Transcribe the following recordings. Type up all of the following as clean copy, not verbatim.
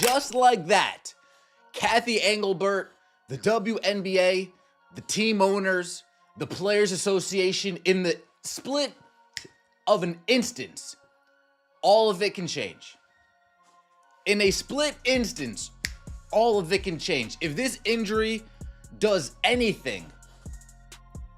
Just like that, Kathy Engelbert, the WNBA, the team owners, the Players Association, in the split of an instance, all of it can change. In a split instance, all of it can change. If this injury does anything,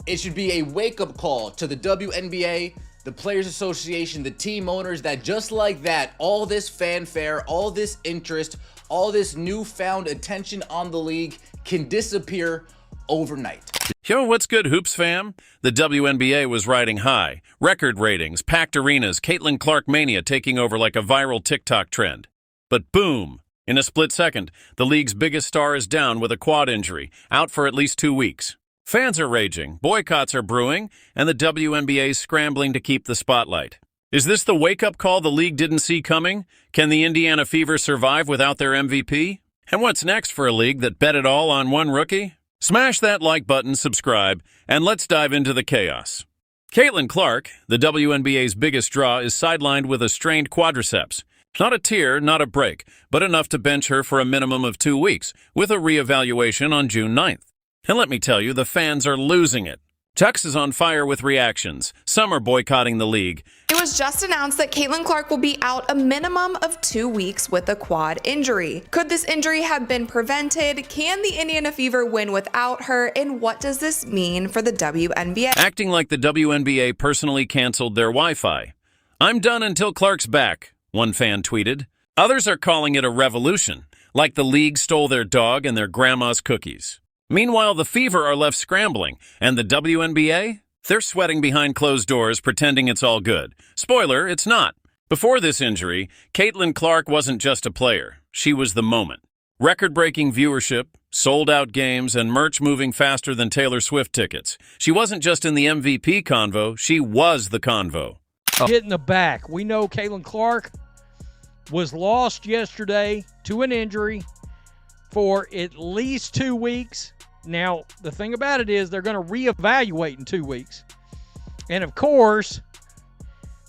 it should be a wake-up call to the WNBA, the Players Association, the team owners, that just like that, all this fanfare, all this interest, all this newfound attention on the league can disappear overnight. Yo, what's good, Hoops fam? The WNBA was riding high. Record ratings, packed arenas, Caitlin Clark mania taking over like a viral TikTok trend. But boom, in a split second, the league's biggest star is down with a quad injury, out for at least 2 weeks. Fans are raging, boycotts are brewing, and the WNBA scrambling to keep the spotlight. Is this the wake-up call the league didn't see coming? Can the Indiana Fever survive without their MVP? And what's next for a league that bet it all on one rookie? Smash that like button, subscribe, and let's dive into the chaos. Caitlin Clark, the WNBA's biggest draw, is sidelined with a strained quadriceps. Not a tear, not a break, but enough to bench her for a minimum of 2 weeks, with a reevaluation on June 9th. And let me tell you, the fans are losing it. Tux is on fire with reactions. Some are boycotting the league. It was just announced that Caitlin Clark will be out a minimum of 2 weeks with a quad injury. Could this injury have been prevented? Can the Indiana Fever win without her? And what does this mean for the WNBA? Acting like the WNBA personally canceled their Wi-Fi. "I'm done until Clark's back," one fan tweeted. Others are calling it a revolution, like the league stole their dog and their grandma's cookies. Meanwhile, the Fever are left scrambling, and the WNBA? They're sweating behind closed doors, pretending it's all good. Spoiler, it's not. Before this injury, Caitlin Clark wasn't just a player. She was the moment. Record-breaking viewership, sold-out games, and merch moving faster than Taylor Swift tickets. She wasn't just in the MVP convo, she was the convo. Get in the back. We know Caitlin Clark was lost yesterday to an injury for at least 2 weeks. Now, the thing about it is they're going to reevaluate in 2 weeks. And, of course,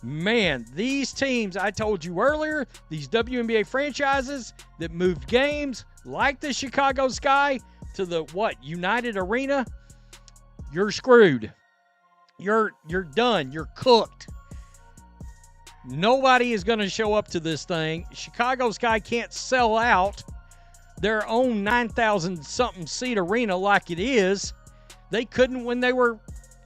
man, these teams, I told you earlier, these WNBA franchises that moved games like the Chicago Sky to the, United Arena, you're screwed. You're done. You're cooked. Nobody is going to show up to this thing. Chicago Sky can't sell out their own 9,000-something seat arena like it is. They couldn't when they were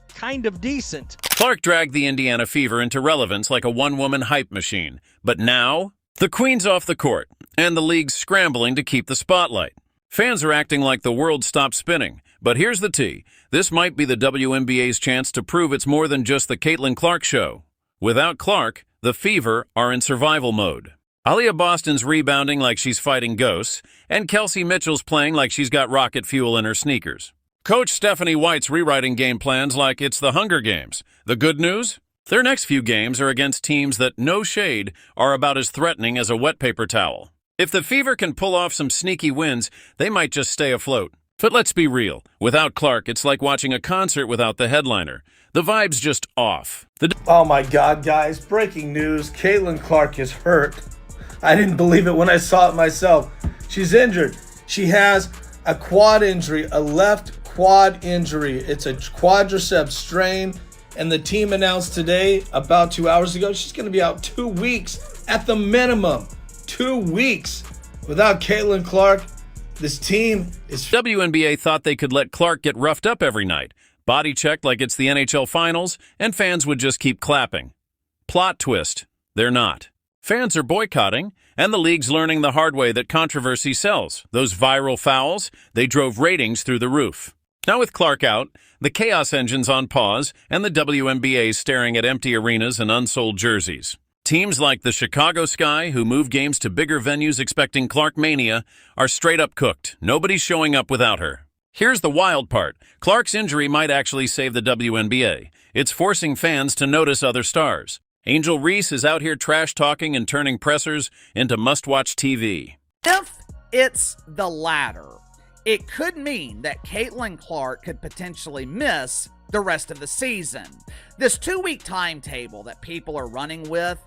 kind of decent. Clark dragged the Indiana Fever into relevance like a one-woman hype machine. But now, the Queen's off the court, and the league's scrambling to keep the spotlight. Fans are acting like the world stopped spinning. But here's the tea. This might be the WNBA's chance to prove it's more than just the Caitlin Clark show. Without Clark, the Fever are in survival mode. Aaliyah Boston's rebounding like she's fighting ghosts, and Kelsey Mitchell's playing like she's got rocket fuel in her sneakers. Coach Stephanie White's rewriting game plans like it's the Hunger Games. The good news? Their next few games are against teams that, no shade, are about as threatening as a wet paper towel. If the Fever can pull off some sneaky wins, they might just stay afloat. But let's be real. Without Clark, it's like watching a concert without the headliner. The vibe's just off. Oh my God, guys. Breaking news. Caitlin Clark is hurt. I didn't believe it when I saw it myself. She's injured. She has a quad injury, a left quad injury. It's a quadriceps strain. And the team announced today, about 2 hours ago, she's going to be out 2 weeks at the minimum. 2 weeks. Without Caitlin Clark, this team is... WNBA thought they could let Clark get roughed up every night, body checked like it's the NHL Finals, and fans would just keep clapping. Plot twist. They're not. Fans are boycotting, and the league's learning the hard way that controversy sells. Those viral fouls, they drove ratings through the roof. Now with Clark out, the chaos engine's on pause, and the WNBA's staring at empty arenas and unsold jerseys. Teams like the Chicago Sky, who move games to bigger venues expecting Clark mania, are straight up cooked. Nobody's showing up without her. Here's the wild part. Clark's injury might actually save the WNBA. It's forcing fans to notice other stars. Angel Reese is out here trash-talking and turning pressers into must-watch TV. If it's the latter, it could mean that Caitlin Clark could potentially miss the rest of the season. This 2-week timetable that people are running with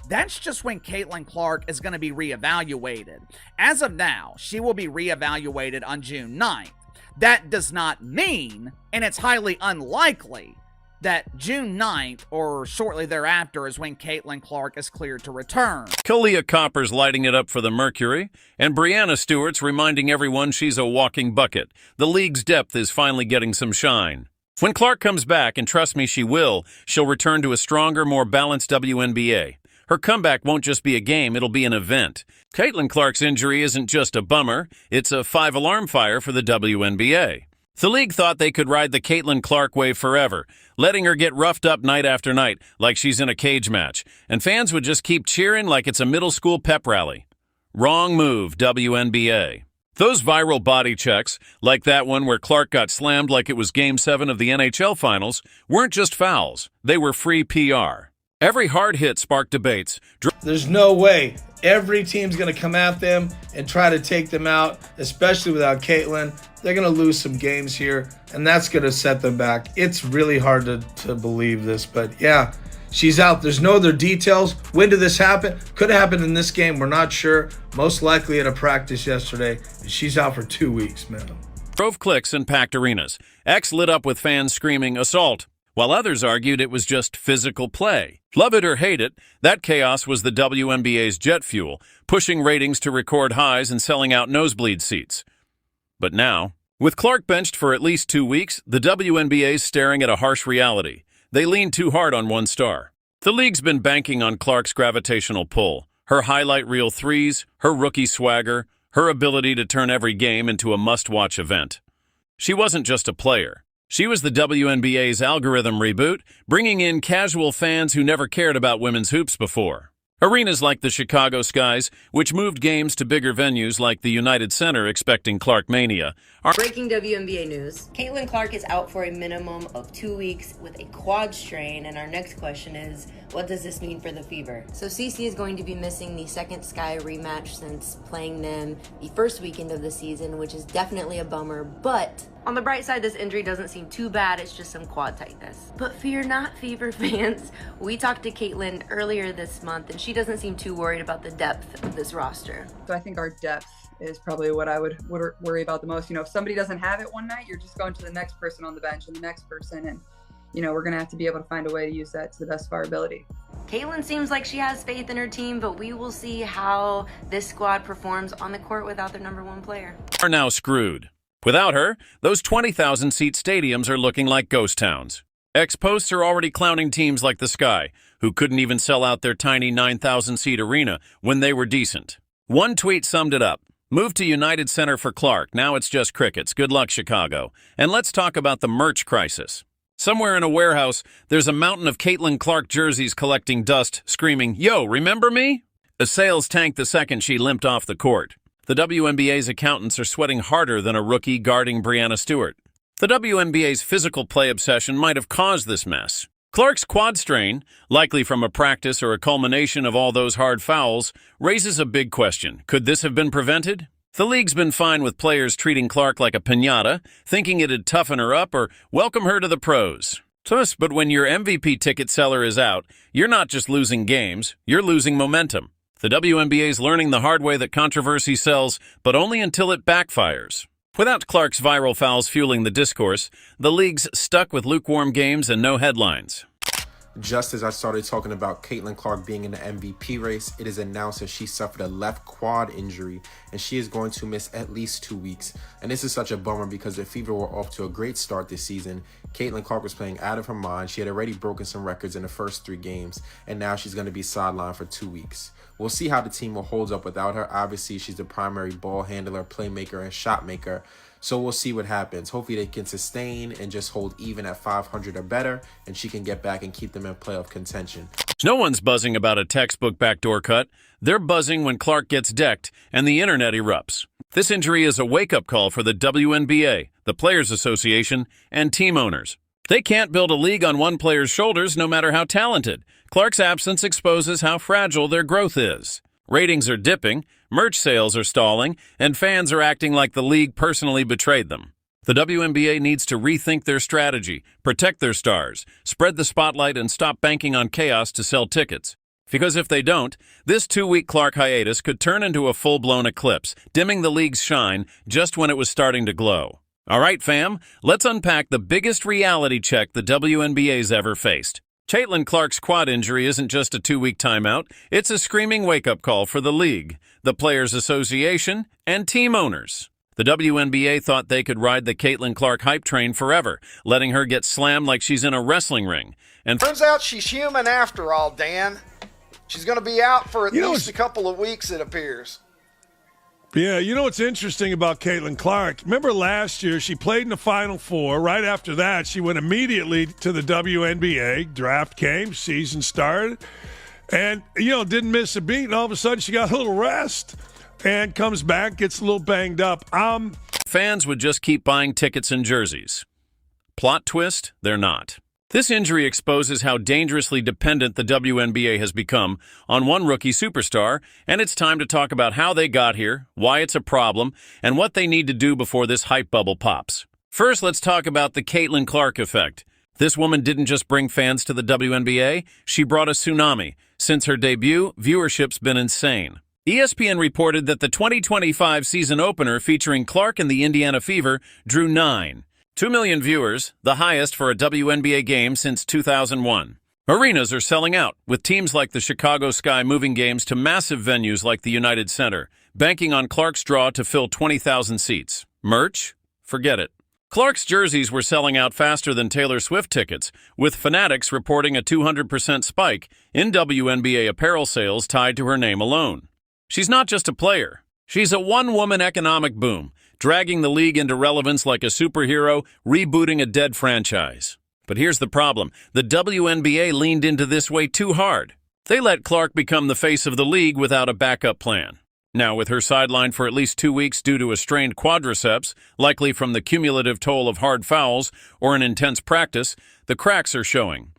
that's just when Caitlin Clark is going to be reevaluated. As of now, she will be reevaluated on June 9th. That does not mean, and it's highly unlikely, that June 9th or shortly thereafter is when Caitlin Clark is cleared to return. Kalia Copper's lighting it up for the Mercury, and Brianna Stewart's reminding everyone she's a walking bucket. The league's depth is finally getting some shine. When Clark comes back, and trust me she will, she'll return to a stronger, more balanced WNBA. Her comeback won't just be a game, it'll be an event. Caitlin Clark's injury isn't just a bummer, it's a 5-alarm fire for the WNBA. The league thought they could ride the Caitlin Clark wave forever, letting her get roughed up night after night like she's in a cage match, and fans would just keep cheering like it's a middle school pep rally. Wrong move, WNBA. Those viral body checks, like that one where Clark got slammed like it was Game 7 of the NHL Finals, weren't just fouls, they were free PR. Every hard hit sparked debates. There's no way every team's going to come at them and try to take them out, especially without Caitlin. They're going to lose some games here, and that's going to set them back. It's really hard to believe this, but yeah, she's out. There's no other details. When did this happen? Could have happened in this game. We're not sure. Most likely at a practice yesterday. She's out for 2 weeks, man. Drove clicks in packed arenas. X lit up with fans screaming assault, while others argued it was just physical play. Love it or hate it, that chaos was the WNBA's jet fuel, pushing ratings to record highs and selling out nosebleed seats. But now, with Clark benched for at least 2 weeks, the WNBA's staring at a harsh reality. They leaned too hard on one star. The league's been banking on Clark's gravitational pull, her highlight reel threes, her rookie swagger, her ability to turn every game into a must-watch event. She wasn't just a player. She was the WNBA's algorithm reboot, bringing in casual fans who never cared about women's hoops before. Arenas like the Chicago Skies, which moved games to bigger venues like the United Center expecting Clark Mania, are breaking WNBA news. Caitlin Clark is out for a minimum of 2 weeks with a quad strain, and our next question is, what does this mean for the Fever? So CC is going to be missing the second Sky rematch since playing them the first weekend of the season, which is definitely a bummer, but on the bright side, this injury doesn't seem too bad. It's just some quad tightness. But fear not, Fever fans. We talked to Caitlin earlier this month, and she doesn't seem too worried about the depth of this roster. So I think our depth is probably what I would worry about the most. You know, if somebody doesn't have it one night, you're just going to the next person on the bench and the next person. And, you know, we're going to have to be able to find a way to use that to the best of our ability. Caitlin seems like she has faith in her team, but we will see how this squad performs on the court without their number one player. Are now screwed. Without her, those 20,000-seat stadiums are looking like ghost towns. Ex-posts are already clowning teams like the Sky, who couldn't even sell out their tiny 9,000-seat arena when they were decent. One tweet summed it up. Move to United Center for Clark. Now it's just crickets. Good luck, Chicago. And let's talk about the merch crisis. Somewhere in a warehouse, there's a mountain of Caitlin Clark jerseys collecting dust, screaming, "Yo, remember me?" A sales tanked the second she limped off the court. The WNBA's accountants are sweating harder than a rookie guarding Brianna Stewart. The WNBA's physical play obsession might have caused this mess. Clark's quad strain, likely from a practice or a culmination of all those hard fouls, raises a big question. Could this have been prevented? The league's been fine with players treating Clark like a piñata, thinking it'd toughen her up or welcome her to the pros. But when your MVP ticket seller is out, you're not just losing games, you're losing momentum. The WNBA's learning the hard way that controversy sells, but only until it backfires. Without Clark's viral fouls fueling the discourse, the league's stuck with lukewarm games and no headlines. Just as I started talking about Caitlin Clark being in the MVP race, it is announced that she suffered a left quad injury and she is going to miss at least 2 weeks. And this is such a bummer because the Fever were off to a great start this season. Caitlin Clark was playing out of her mind. She had already broken some records in the first 3 games, and now she's going to be sidelined for 2 weeks. We'll see how the team will hold up without her. Obviously, she's the primary ball handler, playmaker, and shot maker. So we'll see what happens. Hopefully they can sustain and just hold even at 500 or better, and she can get back and keep them in playoff contention. No one's buzzing about a textbook backdoor cut. They're buzzing when Clark gets decked and the internet erupts. This injury is a wake-up call for the WNBA, the Players Association, and team owners. They can't build a league on one player's shoulders no matter how talented. Clark's absence exposes how fragile their growth is. Ratings are dipping, merch sales are stalling, and fans are acting like the league personally betrayed them. The WNBA needs to rethink their strategy, protect their stars, spread the spotlight, and stop banking on chaos to sell tickets. Because if they don't, this 2-week Clark hiatus could turn into a full-blown eclipse, dimming the league's shine just when it was starting to glow. All right, fam, let's unpack the biggest reality check the WNBA's ever faced. Caitlin Clark's quad injury isn't just a 2-week timeout, it's a screaming wake-up call for the league, the Players Association, and team owners. The WNBA thought they could ride the Caitlin Clark hype train forever, letting her get slammed like she's in a wrestling ring. And turns out she's human after all, Dan. She's going to be out for at least a couple of weeks, it appears. Yeah, you know what's interesting about Caitlin Clark? Remember last year, she played in the Final Four. Right after that, she went immediately to the WNBA. Draft came, season started, and, didn't miss a beat. And all of a sudden, she got a little rest and comes back, gets a little banged up. Fans would just keep buying tickets and jerseys. Plot twist, they're not. This injury exposes how dangerously dependent the WNBA has become on one rookie superstar, and it's time to talk about how they got here, why it's a problem, and what they need to do before this hype bubble pops. First, let's talk about the Caitlin Clark effect. This woman didn't just bring fans to the WNBA, she brought a tsunami. Since her debut, viewership's been insane. ESPN reported that the 2025 season opener featuring Clark and the Indiana Fever drew 2 million viewers, the highest for a WNBA game since 2001. Arenas are selling out, with teams like the Chicago Sky moving games to massive venues like the United Center, banking on Clark's draw to fill 20,000 seats. Merch? Forget it. Clark's jerseys were selling out faster than Taylor Swift tickets, with Fanatics reporting a 200% spike in WNBA apparel sales tied to her name alone. She's not just a player. She's a one-woman economic boom, dragging the league into relevance like a superhero, rebooting a dead franchise. But here's the problem. The WNBA leaned into this way too hard. They let Clark become the face of the league without a backup plan. Now, with her sidelined for at least 2 weeks due to a strained quadriceps, likely from the cumulative toll of hard fouls or an intense practice, the cracks are showing.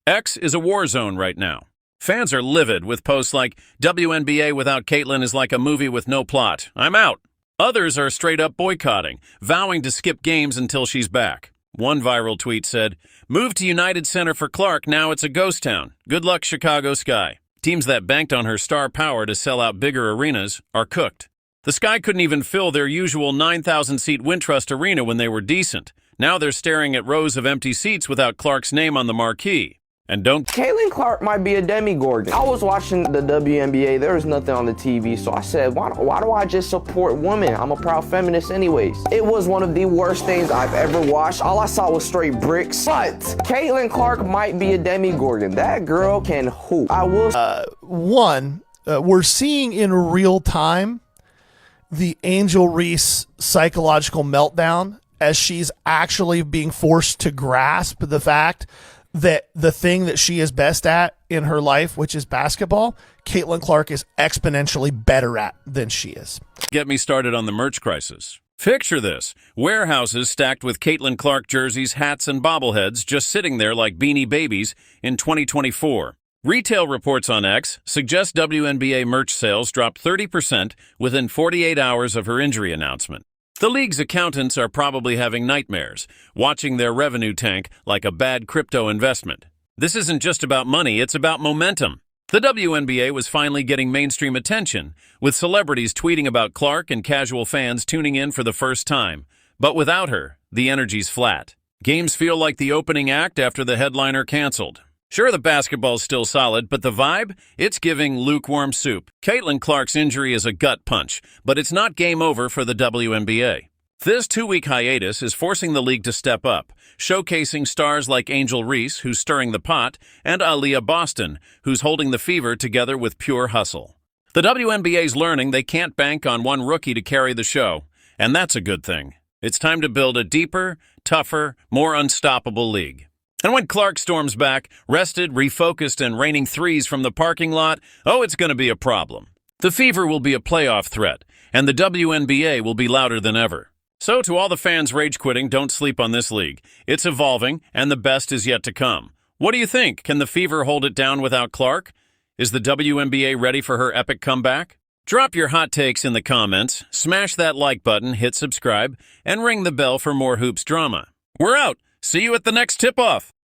X is a war zone right now. Fans are livid with posts like, WNBA without Caitlin is like a movie with no plot. I'm out. Others are straight up boycotting, vowing to skip games until she's back. One viral tweet said, "Move to United Center for Clark, now it's a ghost town. Good luck, Chicago Sky." Teams that banked on her star power to sell out bigger arenas are cooked. The Sky couldn't even fill their usual 9,000-seat Wintrust Arena when they were decent. Now they're staring at rows of empty seats without Clark's name on the marquee. And Caitlin Clark might be a demigorgon. I was watching the WNBA. There was nothing on the TV, so I said, why do I just support women? I'm a proud feminist anyways. It was one of the worst things I've ever watched. All I saw was straight bricks. But Caitlin Clark might be a demigorgon. That girl can hoop. I will. We're seeing in real time the Angel Reese psychological meltdown as she's actually being forced to grasp the fact that the thing that she is best at in her life, which is basketball, Caitlin Clark is exponentially better at than she is. Get me started on the merch crisis. Picture this. Warehouses stacked with Caitlin Clark jerseys, hats, and bobbleheads just sitting there like beanie babies in 2024. Retail reports on X suggest WNBA merch sales dropped 30% within 48 hours of her injury announcement. The league's accountants are probably having nightmares, watching their revenue tank like a bad crypto investment. This isn't just about money, it's about momentum. The WNBA was finally getting mainstream attention, with celebrities tweeting about Clark and casual fans tuning in for the first time. But without her, the energy's flat. Games feel like the opening act after the headliner canceled. Sure, the basketball's still solid, but the vibe? It's giving lukewarm soup. Caitlin Clark's injury is a gut punch, but it's not game over for the WNBA. This 2-week hiatus is forcing the league to step up, showcasing stars like Angel Reese, who's stirring the pot, and Aaliyah Boston, who's holding the Fever together with pure hustle. The WNBA's learning they can't bank on one rookie to carry the show, and that's a good thing. It's time to build a deeper, tougher, more unstoppable league. And when Clark storms back, rested, refocused, and raining threes from the parking lot, it's going to be a problem. The Fever will be a playoff threat, and the WNBA will be louder than ever. So to all the fans rage-quitting, don't sleep on this league. It's evolving, and the best is yet to come. What do you think? Can the Fever hold it down without Clark? Is the WNBA ready for her epic comeback? Drop your hot takes in the comments, smash that like button, hit subscribe, and ring the bell for more hoops drama. We're out! See you at the next tip-off!